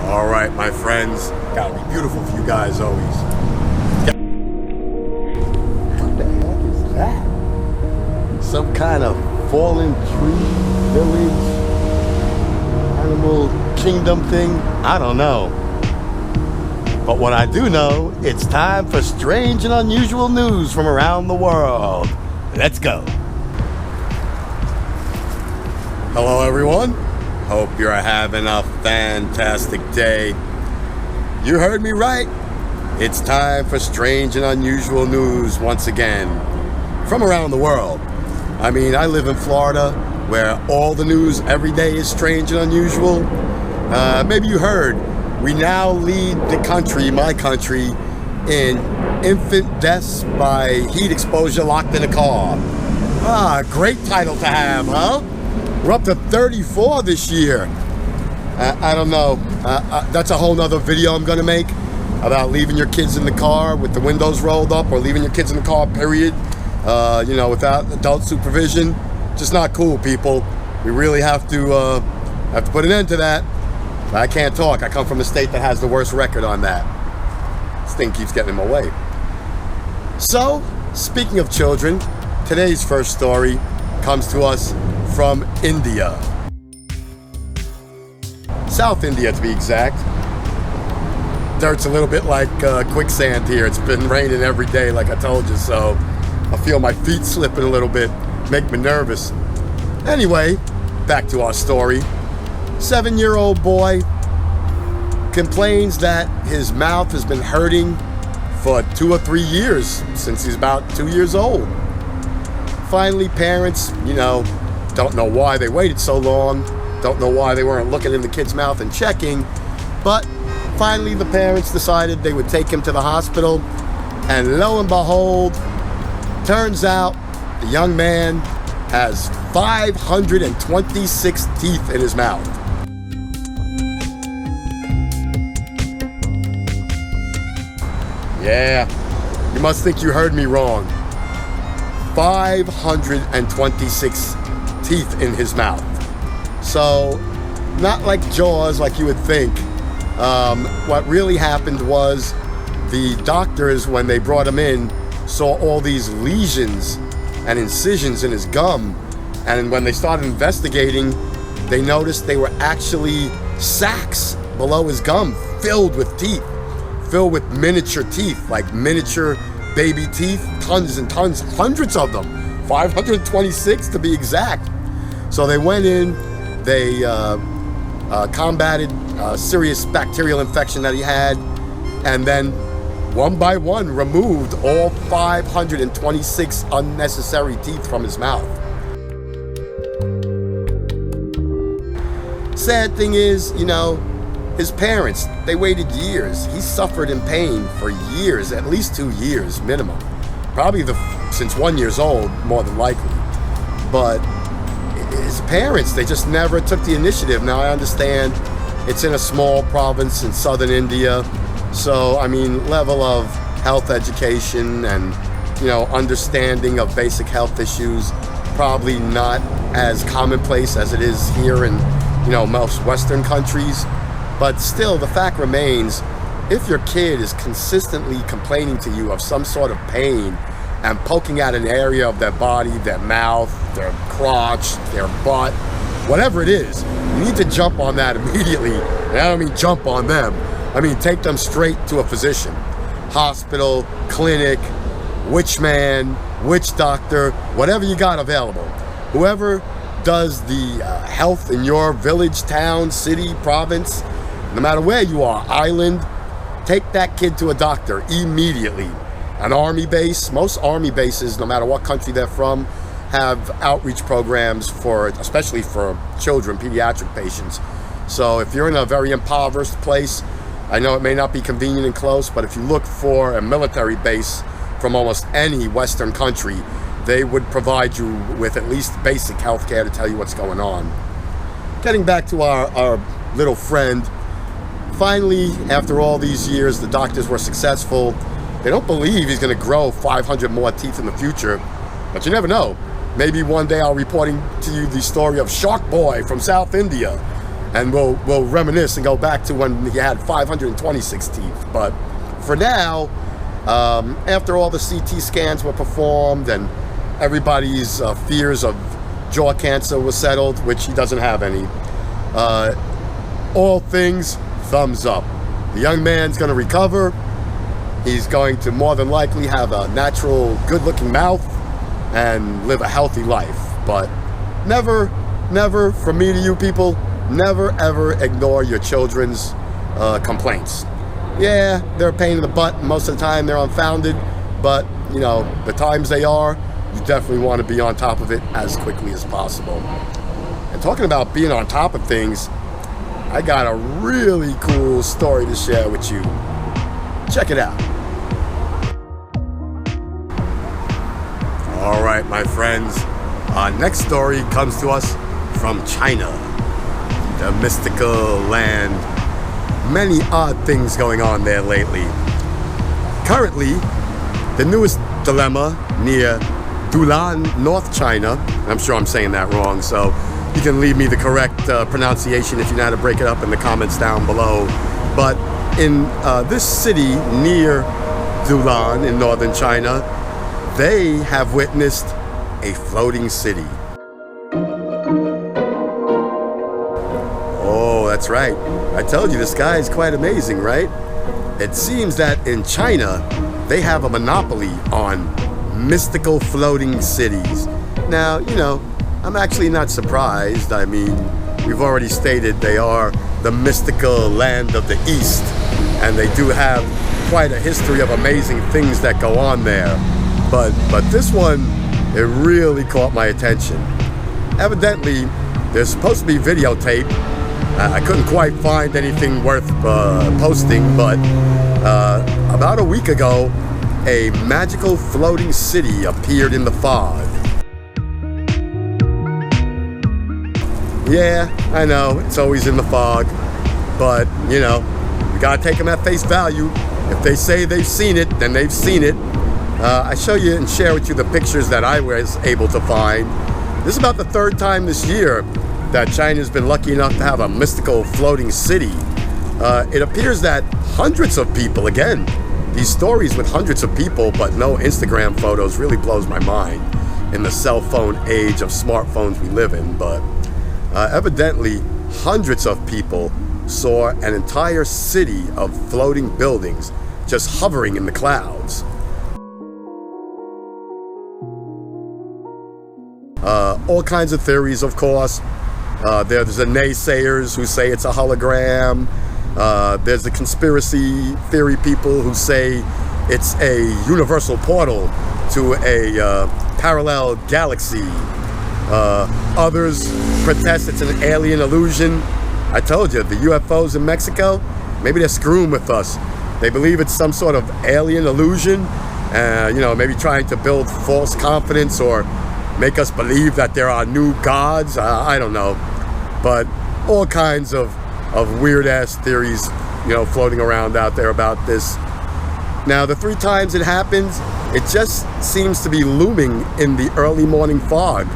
All right, my friends. Gotta be beautiful for you guys always. What the heck is that? Some kind of fallen tree, village, animal kingdom thing? I don't know. But what I do know, it's time for strange and unusual news from around the world. Let's go. Hello, everyone. Hope you're having a fantastic day. You heard me right. It's time for strange and unusual news once again from around the world. I mean, I live in Florida where all the news every day is strange and unusual. Maybe you heard, we now lead the country, my country, in infant deaths by heat exposure locked in a car. Great title to have, huh? We're up to 34 this year. I don't know. That's a whole nother video I'm gonna make about leaving your kids in the car with the windows rolled up, or leaving your kids in the car, period. Without adult supervision. Just not cool, people. We really have to put an end to that. I can't talk. I come from a state that has the worst record on that. This thing keeps getting in my way. So, speaking of children, today's first story comes to us from India. South India, to be exact. Dirt's a little bit like quicksand here. It's been raining every day, like I told you, so I feel my feet slipping a little bit, make me nervous. Anyway, back to our story. 7-year-old boy complains that his mouth has been hurting for 2 or 3 years, since he's about 2 years old. Finally, parents, don't know why they waited so long, don't know why they weren't looking in the kid's mouth and checking, but finally the parents decided they would take him to the hospital, and lo and behold, turns out the young man has 526 teeth in his mouth. Yeah, you must think you heard me wrong. 526 teeth in his mouth. So, not like Jaws, like you would think. What really happened was the doctors, when they brought him in, saw all these lesions and incisions in his gum. And when they started investigating, they noticed they were actually sacs below his gum filled with teeth, filled with miniature teeth, like miniature baby teeth, tons and tons, hundreds of them, 526 to be exact. So they went in, they combated a serious bacterial infection that he had, and then one by one removed all 526 unnecessary teeth from his mouth. Sad thing is, his parents, they waited years. He suffered in pain for years, at least 2 years minimum. Probably since 1 year old, more than likely. But his parents, they just never took the initiative. Now I understand it's in a small province in southern India. So, level of health education and, understanding of basic health issues, probably not as commonplace as it is here in, most Western countries. But still, the fact remains, if your kid is consistently complaining to you of some sort of pain and poking at an area of their body, their mouth, their crotch, their butt, whatever it is, you need to jump on that immediately. And I don't mean jump on them. I mean take them straight to a physician. Hospital, clinic, witch man, witch doctor, whatever you got available. Whoever does the health in your village, town, city, province, no matter where you are, island, take that kid to a doctor immediately. An army base, most army bases, no matter what country they're from, have outreach programs especially for children, pediatric patients. So if you're in a very impoverished place, I know it may not be convenient and close, but if you look for a military base from almost any Western country, they would provide you with at least basic health care to tell you what's going on. Getting back to our little friend, finally, after all these years, the doctors were successful. They don't believe he's going to grow 500 more teeth in the future, but you never know. Maybe one day I'll be reporting to you the story of Shark Boy from South India. and we'll reminisce and go back to when you had 526 teeth. But for now, after all the CT scans were performed and everybody's fears of jaw cancer was settled, which he doesn't have any, all things thumbs up. The young man's going to recover. He's going to more than likely have a natural, good-looking mouth and live a healthy life. But never, from me to you people, never ever ignore your children's complaints. Yeah, they're a pain in the butt, and most of the time they're unfounded, but you know, the times they are, you definitely want to be on top of it as quickly as possible. And talking about being on top of things, I got a really cool story to share with you. Check it out. All right, my friends, our next story comes to us from China, the mystical land. Many odd things going on there lately. Currently, the newest dilemma near Dulan, North China, I'm sure I'm saying that wrong, so you can leave me the correct pronunciation if you know how to break it up in the comments down below. But in this city near Dulan in northern China, they have witnessed a floating city. Oh, that's right. I told you the sky is quite amazing, right? It seems that in China, they have a monopoly on mystical floating cities. Now, you know, I'm actually not surprised. I mean, we've already stated they are the mystical land of the East, and they do have quite a history of amazing things that go on there. But this one, it really caught my attention. Evidently, there's supposed to be videotape. I couldn't quite find anything worth posting, but about a week ago, a magical floating city appeared in the fog. Yeah, I know, it's always in the fog, but, you know, we gotta take them at face value. If they say they've seen it, then they've seen it. I show you and share with you the pictures that I was able to find. This is about the third time this year that China's been lucky enough to have a mystical floating city. It appears that hundreds of people, again, these stories with hundreds of people but no Instagram photos really blows my mind in the cell phone age of smartphones we live in. But evidently, hundreds of people saw an entire city of floating buildings just hovering in the clouds. All kinds of theories, of course. There's the naysayers who say it's a hologram. There's the conspiracy theory people who say it's a universal portal to a parallel galaxy. Others protest it's an alien illusion. I told you, the UFOs in Mexico, maybe they're screwing with us. They believe it's some sort of alien illusion, you know, maybe trying to build false confidence or make us believe that there are new gods. I don't know. But all kinds of weird-ass theories, you know, floating around out there about this. Now, the 3 times it happens, it just seems to be looming in the early morning fog.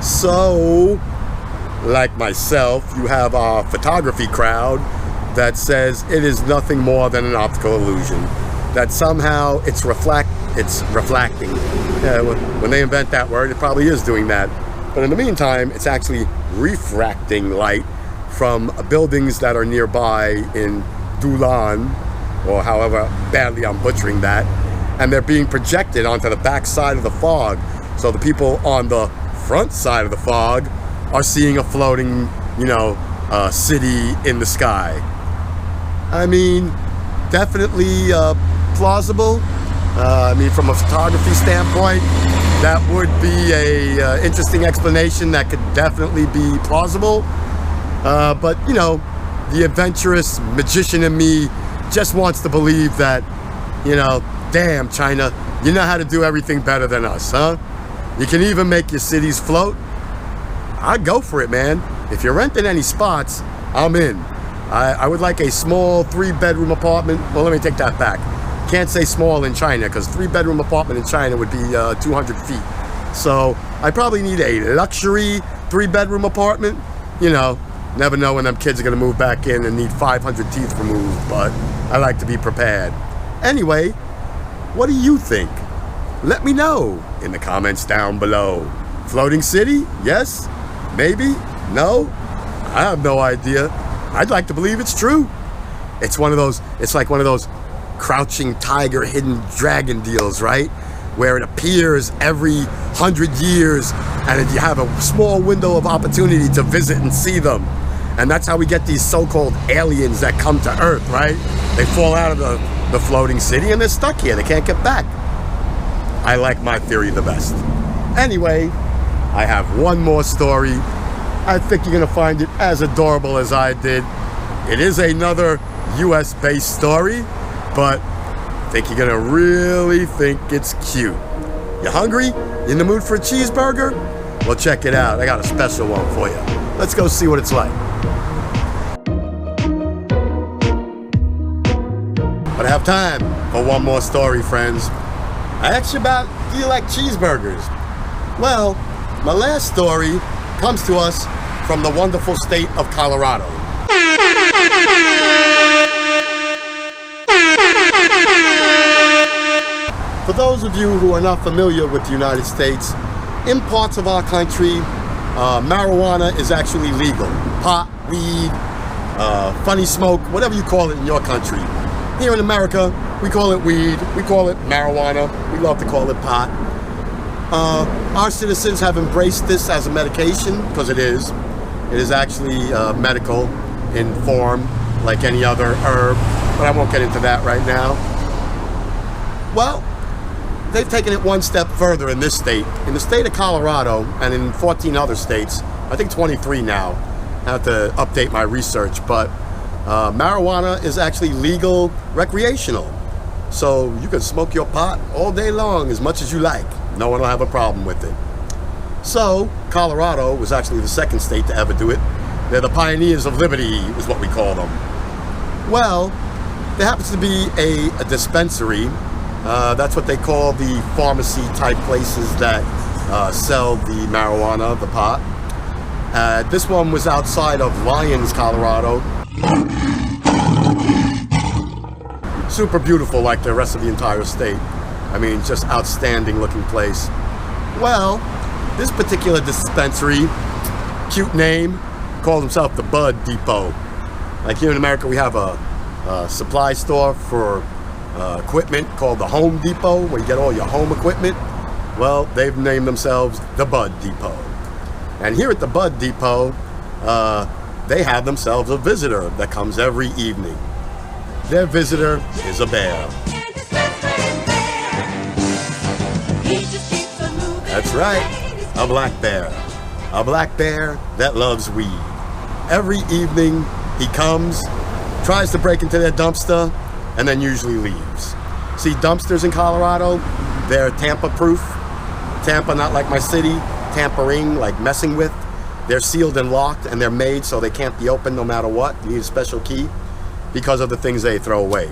So, like myself, you have a photography crowd that says it is nothing more than an optical illusion. That somehow it's reflecting. Yeah, when they invent that word, it probably is doing that. But in the meantime, it's actually refracting light from buildings that are nearby in Dulan, or however badly I'm butchering that, and they're being projected onto the back side of the fog. So the people on the front side of the fog are seeing a floating, you know, city in the sky. I mean, definitely plausible. I mean, from a photography standpoint, that would be a interesting explanation that could definitely be plausible. But, you know, the adventurous magician in me just wants to believe that, you know, damn, China, you know how to do everything better than us, huh? You can even make your cities float. I'd go for it, man. If you're renting any spots, I'm in. I would like a small 3-bedroom apartment. Well, let me take that back. Can't say small in China, because 3-bedroom apartment in China would be 200 feet. So I probably need a luxury 3-bedroom apartment, you know, Never know when them kids are gonna move back in and need 500 teeth removed, but I like to be prepared. Anyway, what do you think? Let me know in the comments down below. Floating city? Yes? Maybe? No? I have no idea. I'd like to believe it's true. It's like one of those crouching tiger, hidden dragon deals, right? Where it appears every 100 years and you have a small window of opportunity to visit and see them. And that's how we get these so-called aliens that come to Earth, right? They fall out of the floating city and they're stuck here. They can't get back. I like my theory the best. Anyway, I have one more story. I think you're gonna find it as adorable as I did. It is another US-based story, but I think you're gonna really think it's cute. You hungry? You in the mood for a cheeseburger? Well, check it out. I got a special one for you. Let's go see what it's like. But I have time for one more story, friends. I asked you about, do you like cheeseburgers? Well, my last story comes to us from the wonderful state of Colorado. For those of you who are not familiar with the United States, in parts of our country, marijuana is actually legal. Pot, weed, funny smoke, whatever you call it in your country. Here in America, we call it weed, we call it marijuana, we love to call it pot. Our citizens have embraced this as a medication, because it is. It is actually medical in form, like any other herb, but I won't get into that right now. Well, they've taken it one step further in this state. In the state of Colorado, and in 14 other states, I think 23 now, I have to update my research, but marijuana is actually legal recreational. So you can smoke your pot all day long as much as you like. No one will have a problem with it. So Colorado was actually the second state to ever do it. They're the pioneers of liberty, is what we call them. Well, there happens to be a dispensary. That's what they call the pharmacy type places that sell the marijuana, the pot. This one was outside of Lyons, Colorado. Super beautiful, like the rest of the entire state. I mean, just outstanding looking place. Well, this particular dispensary, cute name, called himself the Bud Depot. Like here in America, we have a supply store for equipment called the Home Depot, where you get all your home equipment. Well, they've named themselves the Bud Depot. And here at the Bud Depot, they have themselves a visitor that comes every evening. Their visitor is a bear. That's right, a black bear. A black bear that loves weed. Every evening he comes, tries to break into their dumpster, and then usually leaves. See, dumpsters in Colorado, they're tamper-proof. Tamper, not like my city, tampering, like messing with. They're sealed and locked, and they're made so they can't be opened no matter what. You need a special key because of the things they throw away.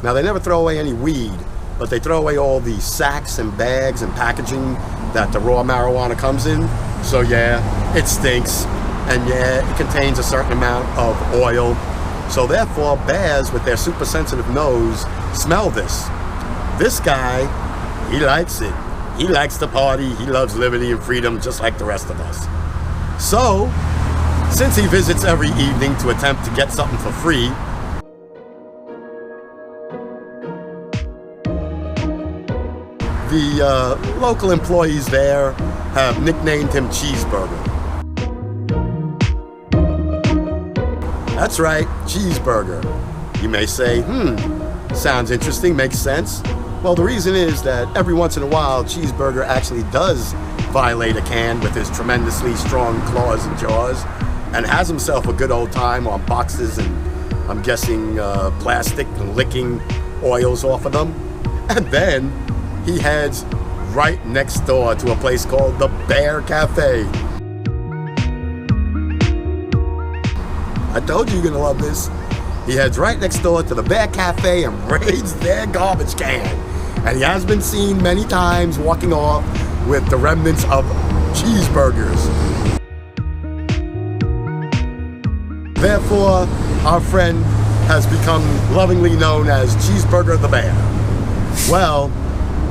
Now, they never throw away any weed, but they throw away all the sacks and bags and packaging that the raw marijuana comes in. So yeah, it stinks, and yeah, it contains a certain amount of oil. So therefore, bears with their super sensitive nose smell this. This guy, he likes it. He likes to party. He loves liberty and freedom just like the rest of us. So, since he visits every evening to attempt to get something for free, the local employees there have nicknamed him Cheeseburger. That's right, Cheeseburger. You may say, sounds interesting, makes sense. Well, the reason is that every once in a while, Cheeseburger actually does violate a can with his tremendously strong claws and jaws and has himself a good old time on boxes and, I'm guessing, plastic and licking oils off of them. And then he heads right next door to a place called the Bear Cafe. I told you you're gonna love this. He heads right next door to the Bear Cafe and raids their garbage can. And he has been seen many times walking off with the remnants of cheeseburgers. Therefore, our friend has become lovingly known as Cheeseburger the Bear. Well,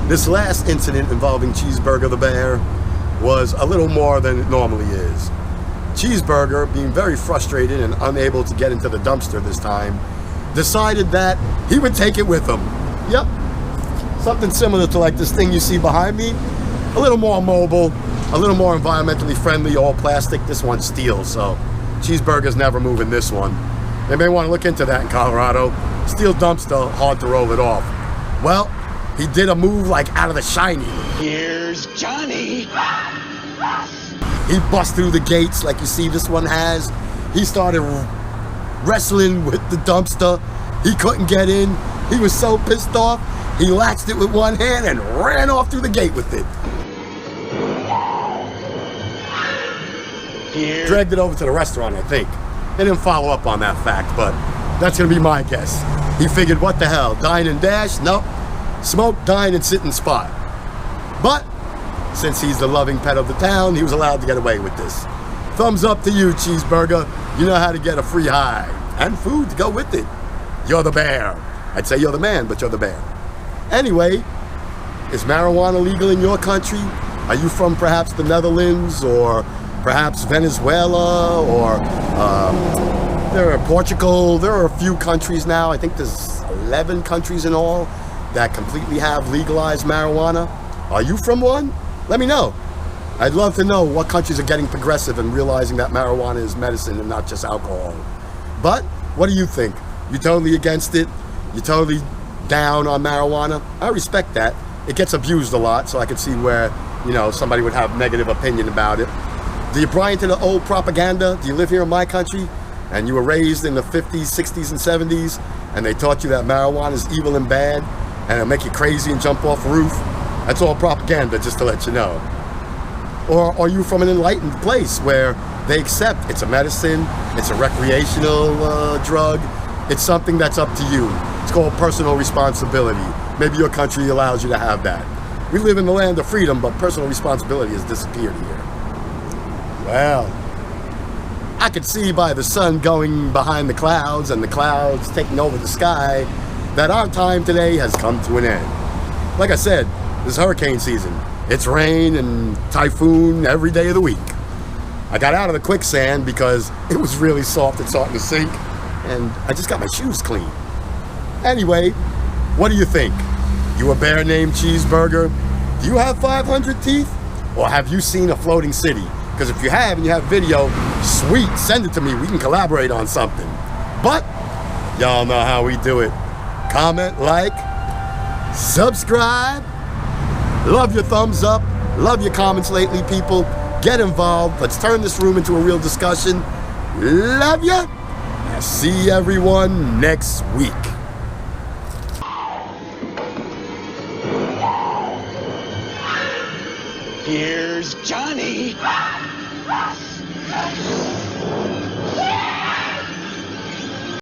this last incident involving Cheeseburger the Bear was a little more than it normally is. Cheeseburger, being very frustrated and unable to get into the dumpster this time, decided that he would take it with him. Yep, something similar to like this thing you see behind me. A little more mobile, a little more environmentally friendly, all plastic. This one's steel, so Cheeseburger's never moving this one. They may want to look into that in Colorado. Steel dumpster, hard to roll it off. Well, he did a move like out of The Shining. Here's Johnny. He bust through the gates like you see this one has. He started wrestling with the dumpster. He couldn't get in. He was so pissed off, he latched it with one hand and ran off through the gate with it. Dragged it over to the restaurant, I think. They didn't follow up on that fact, but that's gonna be my guess. He figured, what the hell, dine and dash? Nope. Smoke, dine, and sit and spot. But since he's the loving pet of the town, he was allowed to get away with this. Thumbs up to you, Cheeseburger. You know how to get a free high. And food to go with it. You're the bear. I'd say you're the man, but you're the bear. Anyway, is marijuana legal in your country? Are you from perhaps the Netherlands or perhaps Venezuela or there are Portugal? There are a few countries now. I think there's 11 countries in all that completely have legalized marijuana. Are you from one? Let me know. I'd love to know what countries are getting progressive and realizing that marijuana is medicine and not just alcohol. But what do you think? You totally against it? You totally down on marijuana? I respect that. It gets abused a lot, so I can see where, you know, somebody would have negative opinion about it. Do you buy into the old propaganda? Do you live here in my country and you were raised in the 50s, 60s, and 70s and they taught you that marijuana is evil and bad and it'll make you crazy and jump off a roof? That's all propaganda, just to let you know. Or are you from an enlightened place where they accept it's a medicine, it's a recreational drug, it's something that's up to you. It's called personal responsibility. Maybe your country allows you to have that. We live in the land of freedom, but personal responsibility has disappeared here. Well, I could see by the sun going behind the clouds and the clouds taking over the sky that our time today has come to an end. Like I said, this is hurricane season. It's rain and typhoon every day of the week. I got out of the quicksand because it was really soft and starting to sink, and I just got my shoes clean. Anyway, what do you think? You a bear named Cheeseburger? Do you have 500 teeth? Or have you seen a floating city? Because if you have and you have video, sweet, send it to me. We can collaborate on something. But y'all know how we do it. Comment, like, subscribe. Love your thumbs up. Love your comments lately, people. Get involved. Let's turn this room into a real discussion. Love ya. I'll see everyone next week. Here's Johnny.